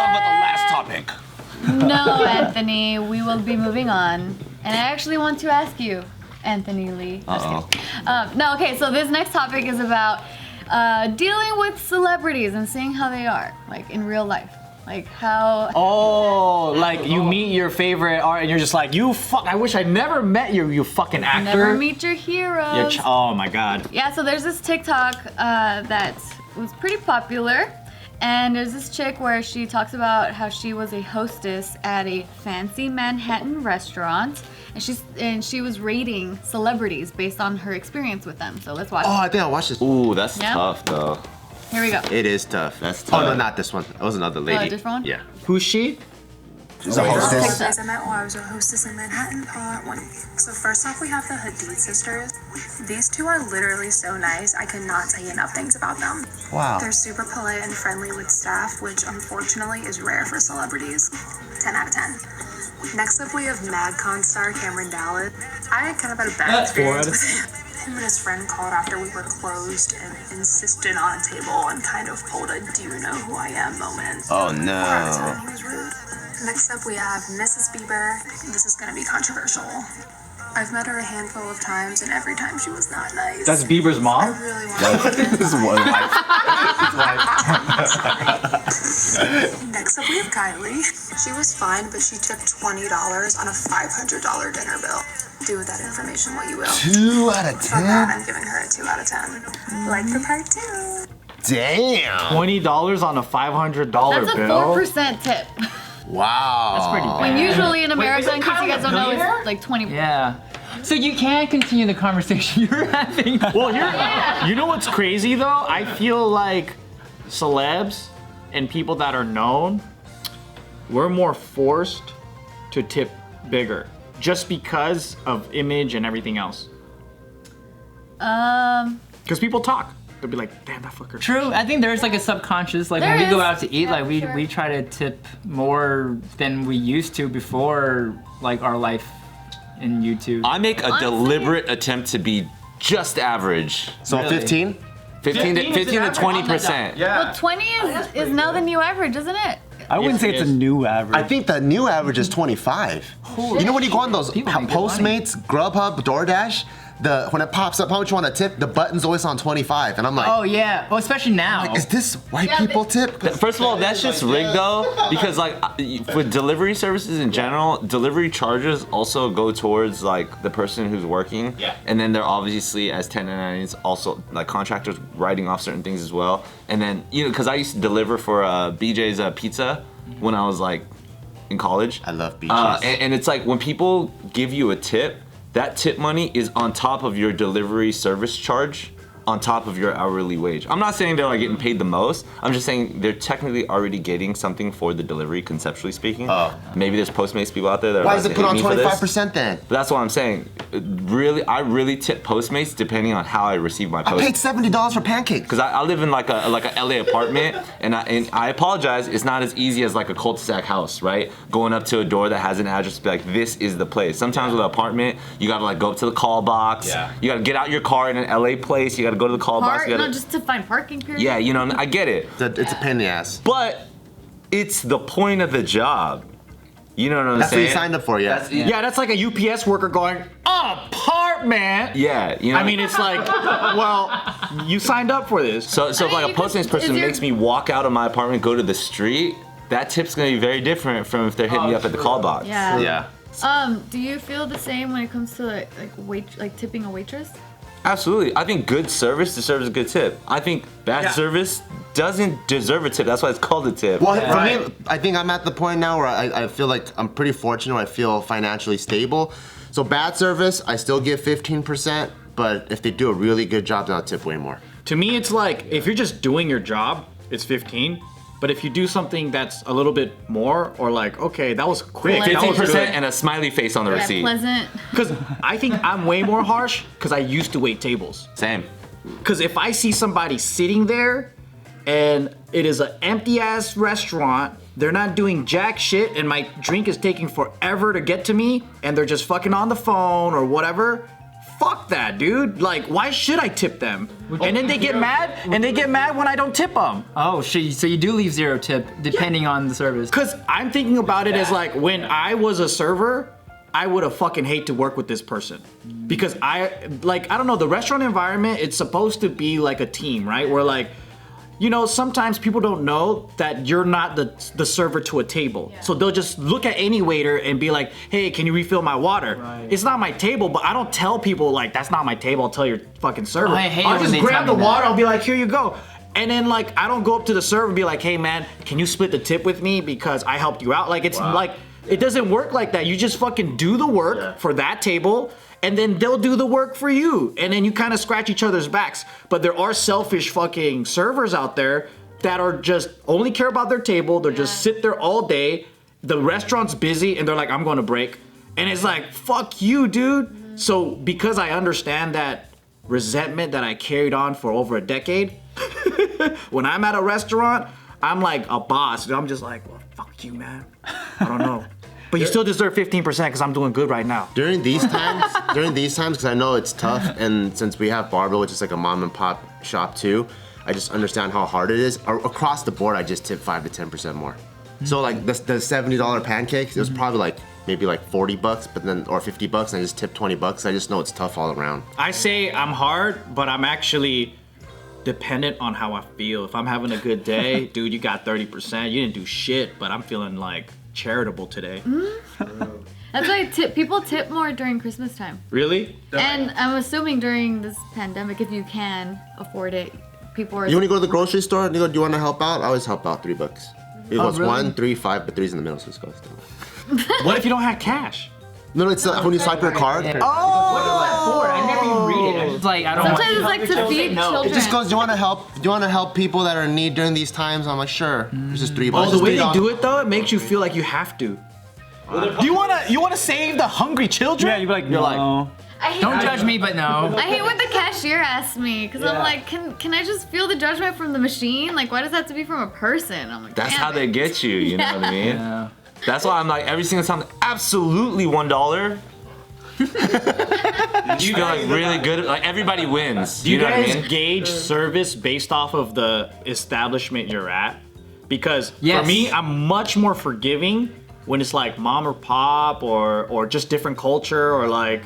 talk about the last topic. No, Anthony, we will be moving on. And I actually want to ask you, Anthony Lee. No, okay, so this next topic is about dealing with celebrities and seeing how they are, like in real life. Like how... Oh, like you meet your favorite art and you're just like, I wish I never met you, you fucking actor. Never meet your heroes. Oh my God. Yeah, so there's this TikTok that was pretty popular. And there's this chick where she talks about how she was a hostess at a fancy Manhattan restaurant, and she was rating celebrities based on her experience with them. So let's watch. Oh, I think I watched this. Ooh, that's tough though. Here we go. It is tough. That's tough. Oh no, not this one. It was another lady. A different one? Yeah. Who's she? She's a hostess. Guys I met while I was a hostess in Manhattan. So first off, we have the Hadid sisters. These two are literally so nice. I could not tell you enough things about them. Wow. They're super polite and friendly with staff, which unfortunately is rare for celebrities. 10 out of 10. Next up, we have MadCon star Cameron Dallas. I kind of had a bad experience with him. Him and his friend called after we were closed and insisted on a table and kind of pulled a "do you know who I am" moment. Oh 4 out of 10, no. he was rude. Next up, we have Mrs. Bieber. This is going to be controversial. I've met her a handful of times, and every time she was not nice. That's Bieber's I mom? really want to. This is one life. Next up, we have Kylie. She was fine, but she took $20 on a $500 dinner bill. Do with that information what you will. 2 out of For that, 10. I'm giving her a 2 out of 10. Like for part 2. Damn. $20 on a $500 That's a bill? 4% tip. Wow. That's pretty bad. When usually in America, isn't in case you guys don't know, Kylie it's like 20. Yeah. So you can continue the conversation you're having. Well, you know what's crazy though? I feel like celebs and people that are known, we're more forced to tip bigger just because of image and everything else. Because people talk. They'll be like, damn, that fucker. True. I think there's like a subconscious, like There when we go is. out to eat, Yeah, like we sure. try to tip more than we used to before, like our life in YouTube. I make a Honestly- deliberate attempt to be just average. So Really? 15? 15 to 20%. Well, 20 is now the new average, isn't it? I wouldn't say it's a new average. I think the new average is 25. You know when you go on those People make good Postmates, Grubhub, DoorDash, when it pops up how much you want to tip, the button's always on 25, and I'm like, Oh yeah. Well, especially now. is this white Yeah, people tip? First of all, that's just rigged though, because like with delivery services in general, delivery charges also go towards like the person who's working, and then they're obviously as 1099s also like contractors writing off certain things as well. And then because I used to deliver for BJ's Pizza when I was like in college. I love BJ's. And it's like when people give you a tip, that tip money is on top of your delivery service charge, on top of your hourly wage. I'm not saying they're like getting paid the most. I'm just saying they're technically already getting something for the delivery, conceptually speaking. Maybe there's Postmates people out there that are Why about is it to put hate on me for this. 25% then? But that's what I'm saying. I really tip Postmates depending on how I receive my I paid post. $70 for pancakes. Because I live in like a LA apartment, and I apologize. It's not as easy as like a cul-de-sac house, right? Going up to a door that has an address, be like, this is the place. Sometimes with an apartment, you gotta like go up to the call box. Yeah. You gotta get out your car in an LA place. You gotta go to the call box. You gotta, No, just to find parking, period. yeah, I get it. It's a pain in the ass. But it's the point of the job. You know what I'm That's what saying? you signed up for, yeah. Yeah, that's like a UPS worker going, apartment. Yeah, I mean, it's like, well, you signed up for this. So if I mean, like a you could- Postmates person is your- makes me walk out of my apartment, go to the street, that tip's gonna be very different from if they're hitting me up at the call box. Yeah. Yeah. Do you feel the same when it comes to like tipping a waitress? Absolutely. I think good service deserves a good tip. I think bad service doesn't deserve a tip. That's why it's called a tip. Well, for me, I think I'm at the point now where I feel like I'm pretty fortunate. I feel financially stable. So bad service, I still give 15%, but if they do a really good job, then I'll tip way more. To me, it's like, if you're just doing your job, it's 15. But if you do something that's a little bit more, or like, okay, that was quick. Like that was 15% good. and a smiley face on the Yeah, receipt. pleasant. Because I think I'm way more harsh because I used to wait tables. Same. Because if I see somebody sitting there and it is an empty ass restaurant, they're not doing jack shit, and my drink is taking forever to get to me, and they're just fucking on the phone or whatever, fuck that, dude. Like, why should I tip them? And then they get mad, and they get mad when I don't tip them. Oh, so you do leave 0 tip depending on the service. Cause I'm thinking about it as like when I was a server, I would have fucking hate to work with this person. Because I don't know, the restaurant environment, it's supposed to be like a team, right? Where like, you know, sometimes people don't know that you're not the server to a table. Yeah. So they'll just look at any waiter and be like, hey, can you refill my water? Right. It's not my table, but I don't tell people like, that's not my table, I'll tell your fucking server. I hate I'll when just they grab tell the me water, that. I'll be like, here you go. And then like, I don't go up to the server and be like, hey man, can you split the tip with me because I helped you out? Like, it's like, it doesn't work like that. You just fucking do the work for that table, and then they'll do the work for you. And then you kind of scratch each other's backs. But there are selfish fucking servers out there that are just only care about their table. They'll just sit there all day. The restaurant's busy and they're like, I'm going to break. And it's like, fuck you, dude. So because I understand that resentment that I carried on for over a decade, when I'm at a restaurant, I'm like a boss. I'm just like, well, fuck you, man. I don't know. But you still deserve 15% because I'm doing good right now. During these times, because I know it's tough, and since we have Barbell, which is like a mom and pop shop too, I just understand how hard it is. Across the board, I just tip 5 to 10% more. So like the $70 pancakes, it was probably like maybe like $40, but then or $50, and I just tipped $20. I just know it's tough all around. I say I'm hard, but I'm actually dependent on how I feel. If I'm having a good day, dude, you got 30%. You didn't do shit, but I'm feeling like charitable today. That's why people tip more during Christmas time. Really? And I'm assuming during this pandemic, if you can afford it, people are. You want to go to the grocery store and you go, do you want to help out? I always help out, $3. It goes really? 1, 3, 5, but 3's in the middle, so it goes down. What if you don't have cash? No, it's when you swipe your card. Oh! I never even read it. I'm just like, I don't Sometimes it's like to feed children. It just goes, do you want to help? Do you want to help people that are in need during these times? I'm like, sure. It's just $3. Oh, the way they do it though, it makes you feel like you have to. Do you wanna save the hungry children? Yeah, you'd be like, no. I hate Don't judge me, but no. I hate when the cashier asks me because I'm like, can I just feel the judgment from the machine? Like, why does that have to be from a person? I'm like, That's damn how it. they get you, you know what I mean? Yeah. That's why I'm like, every single time, absolutely $1. You feel like really good, like everybody wins. Do you know guys what I mean? gauge service based off of the establishment you're at? Because Yes. for me, I'm much more forgiving when it's like mom or pop or just different culture or like.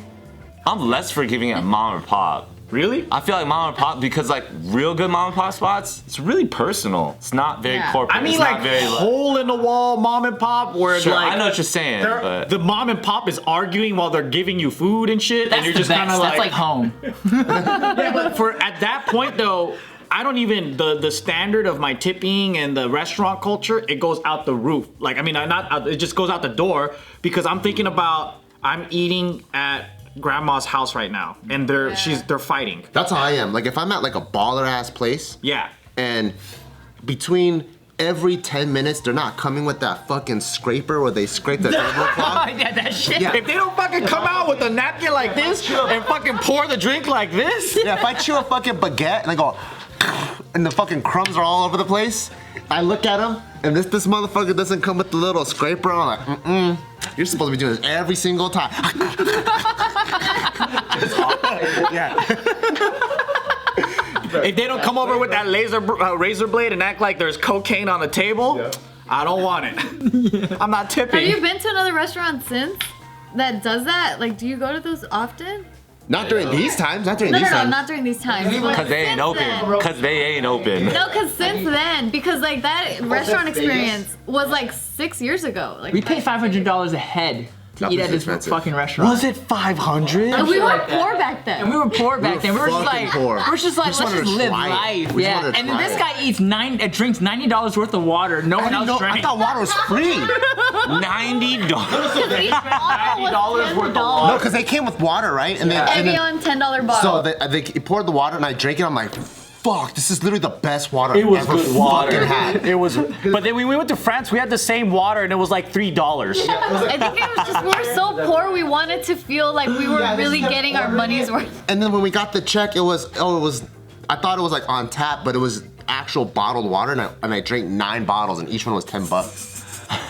I'm less forgiving at mom and pop. Really? I feel like mom and pop, because like real good mom and pop spots, it's really personal. It's not very corporate. I mean, it's like not very hole in the wall mom and pop where it's Sure, like I know what you're saying, but the mom and pop is arguing while they're giving you food and shit, That's and you're the just best. kind of That's like home. Yeah, but for at that point though, I don't even the standard of my tipping and the restaurant culture, it goes out the roof. Like I mean, it just goes out the door because I'm thinking about I'm eating at grandma's house right now, and they're fighting. That's how I am. Like if I'm at like a baller ass place, Yeah. and between every 10 minutes, they're not coming with that fucking scraper where they scrape the tablecloth. Yeah, that shit. Yeah. If they don't fucking come out with a napkin like this and fucking pour the drink like this, Yeah, if I chew a fucking baguette and I go, and the fucking crumbs are all over the place, I look at them, and this motherfucker doesn't come with the little scraper. I'm like, you're supposed to be doing this every single time. Yeah. if they don't come over with that razor blade and act like there's cocaine on the table, I don't want it. I'm not tipping. Have you been to another restaurant since that does that? Like, do you go to those often? Not during these times. Not during No, these times. not during these times. because they ain't open. Because they ain't open. No, because since then, because like that restaurant experience was like 6 years ago. Like We pay $500 a head to That eat was at this expensive. fucking restaurant. Was it 500? and we shit were like that. poor back then. And we were poor back then. We were just fucking like, poor. we're just like, We just let's wanted just to live try it. life. We just Yeah. wanted to And try this it. guy drinks $90 worth of water. No one else I drank. thought water was free. $90. $90 worth of No, because they came with water, right? And then, Evian $10 bottle. so they poured the water and I drank it. I'm like, fuck, this is literally the best water It was I've ever good water. fucking had. It was, but then when we went to France, we had the same water and it was like $3. I think it was just we were so poor we wanted to feel like we were really getting our money's worth. And then when we got the check, it was I thought it was like on tap, but it was actual bottled water, and I drank 9 bottles, and each one was $10.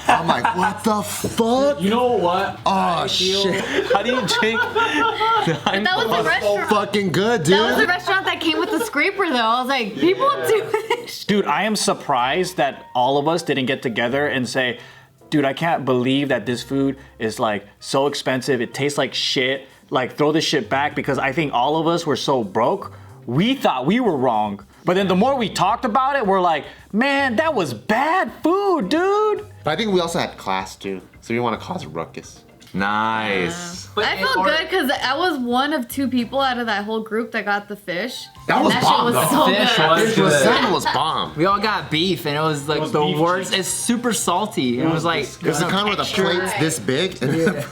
I'm like, what the fuck? You know what? Oh shit. How do you drink? That was the restaurant. Fucking good, dude. That was the restaurant that came with the scraper, though. I was like, people do this. Dude, I am surprised that all of us didn't get together and say, dude, I can't believe that this food is like so expensive. It tastes like shit. Like, throw this shit back, because I think all of us were so broke. We thought we were wrong. But then the more we talked about it, we're like, man, that was bad food, dude. But I think we also had class too, so we want to cause a ruckus. Nice. I felt good because I was one of 2 people out of that whole group that got the fish. That was shit bomb, was though. so Fish good. was The good. salmon was bomb. We all got beef, and it was like was the beef worst. cheeks. It's super salty. It was like It's there's the no kind where the texture. plate's this big. And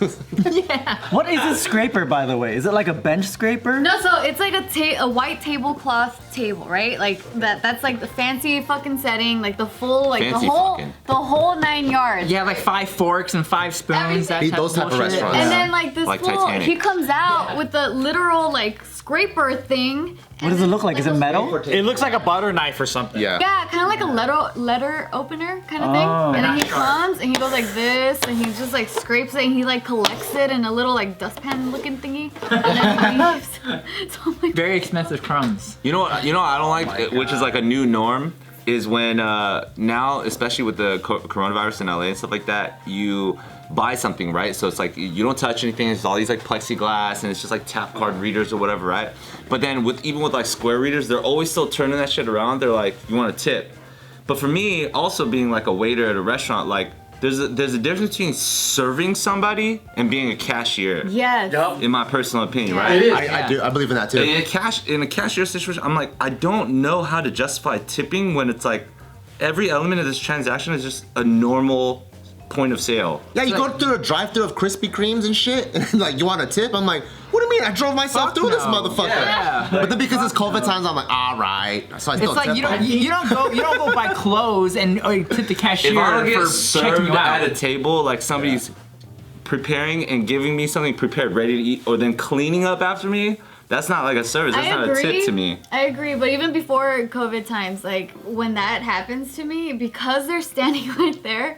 What is a scraper, by the way? Is it like a bench scraper? No, so it's like a white tablecloth table, right? Like that's like the fancy fucking setting, like the full, like Fancy fucking. the whole 9 yards. You have like 5 forks and 5 spoons. That Those type of bullshit. restaurants. And Yeah. then like this Like fool, Titanic. he comes out with the literal like scraper thing. What does it look like? Is it metal? It looks like a butter knife or something. yeah. Yeah, kind of like a letter opener kind of thing. Oh. And then he comes and he goes like this, and he just like scrapes it, and he like collects it in a little like dustpan looking thingy, and then he leaves. So I'm like, Very expensive crumbs. You know what I don't like, which is like a new norm, is when now, especially with the coronavirus in LA and stuff like that, you buy something, right? So it's like you don't touch anything. It's all these like plexiglass, and it's just like tap card readers or whatever, right? But then even with like square readers, they're always still turning that shit around. They're like, you want a tip? But for me, also being like a waiter at a restaurant, like there's a difference between serving somebody and being a cashier. yes. In my personal opinion, Yeah. right? It is. I do. I believe in that too. In a cashier situation, I'm like, I don't know how to justify tipping when it's like every element of this transaction is just a normal point of sale. Yeah, you go through a drive-through of Krispy Kremes and shit, and like, you want a tip? I'm like, what do you mean? I drove myself through this no. motherfucker. Yeah. But then because it's COVID times, I'm like, all right. So I still It's like tip you don't go buy clothes and tip the cashier If I don't for get checking served you out. at a table, like somebody's preparing and giving me something prepared, ready to eat, or then cleaning up after me, that's not like a service. That's not a tip to me. I agree, but even before COVID times, like when that happens to me, because they're standing right there,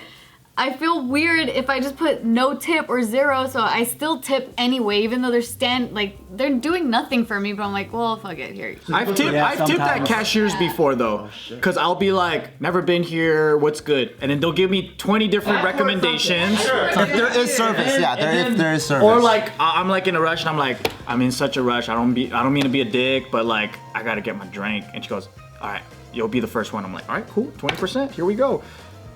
I feel weird if I just put no tip or 0, so I still tip anyway, even though they're doing nothing for me, but I'm like, well, fuck it, here. I've tipped at sometimes. cashiers before though, because I'll be like, never been here, what's good? And then they'll give me 20 different recommendations. If there is service, yeah, there is service. Or like, I'm like in a rush and I'm like, I'm in such a rush, I don't mean to be a dick, but like, I gotta get my drink. And she goes, all right, you'll be the first one. I'm like, all right, cool, 20%, here we go.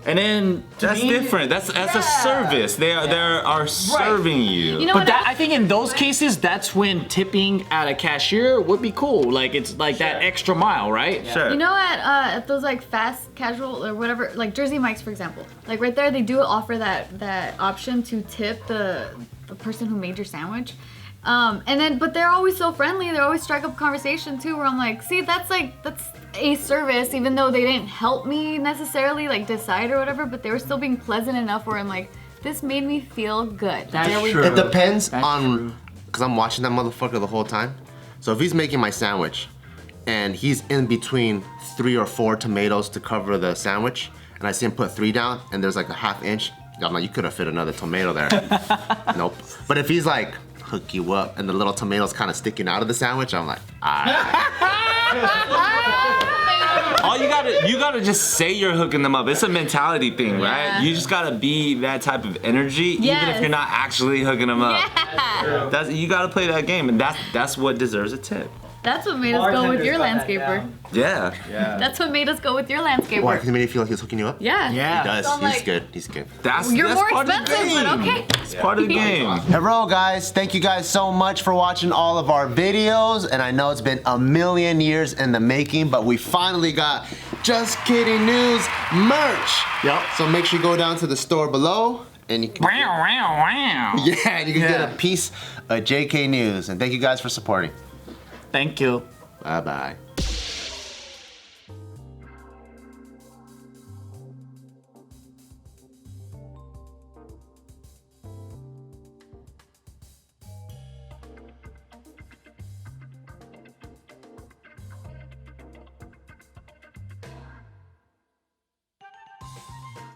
And then That's different. That's a service. They are serving you. You know But what? I think in those cases, that's when tipping at a cashier would be cool. Like, it's like that extra mile, right? Sure. You know, at those like fast casual or whatever, like Jersey Mike's for example, like right there they do offer that option to tip the person who made your sandwich. But they're always so friendly. They always strike up conversation too. Where I'm like, see, that's a service, even though they didn't help me necessarily like decide or whatever. But they were still being pleasant enough where I'm like, this made me feel good. That's There we true. go. It depends That's on, true. because I'm watching that motherfucker the whole time. So if he's making my sandwich, and he's in between 3 or 4 tomatoes to cover the sandwich, and I see him put 3 down, and there's like a ½ inch, I'm like, you could have fit another tomato there. Nope. But if he's like, hook you up, and the little tomato's kind of sticking out of the sandwich, I'm like, All you gotta just say you're hooking them up. It's a mentality thing, right? Yeah. You just gotta be that type of energy, even Yes. if you're not actually hooking them up. Yeah. You gotta play that game, and that's what deserves a tip. That's what made us go with your landscaper. Yeah. That's what made us go with your landscaper. why? Because he made you feel like he was hooking you up? Yeah. He does. So I'm He's like, good. He's good. That's You're that's more part expensive, of the game. but okay. It's part of the game. Hello guys, thank you guys so much for watching all of our videos, and I know it's been a million years in the making, but we finally got Just Kidding News merch. Yep. So make sure you go down to the store below, and you can Wow. yeah, and you can get a piece of JK News. And thank you guys for supporting. Thank you. Bye bye.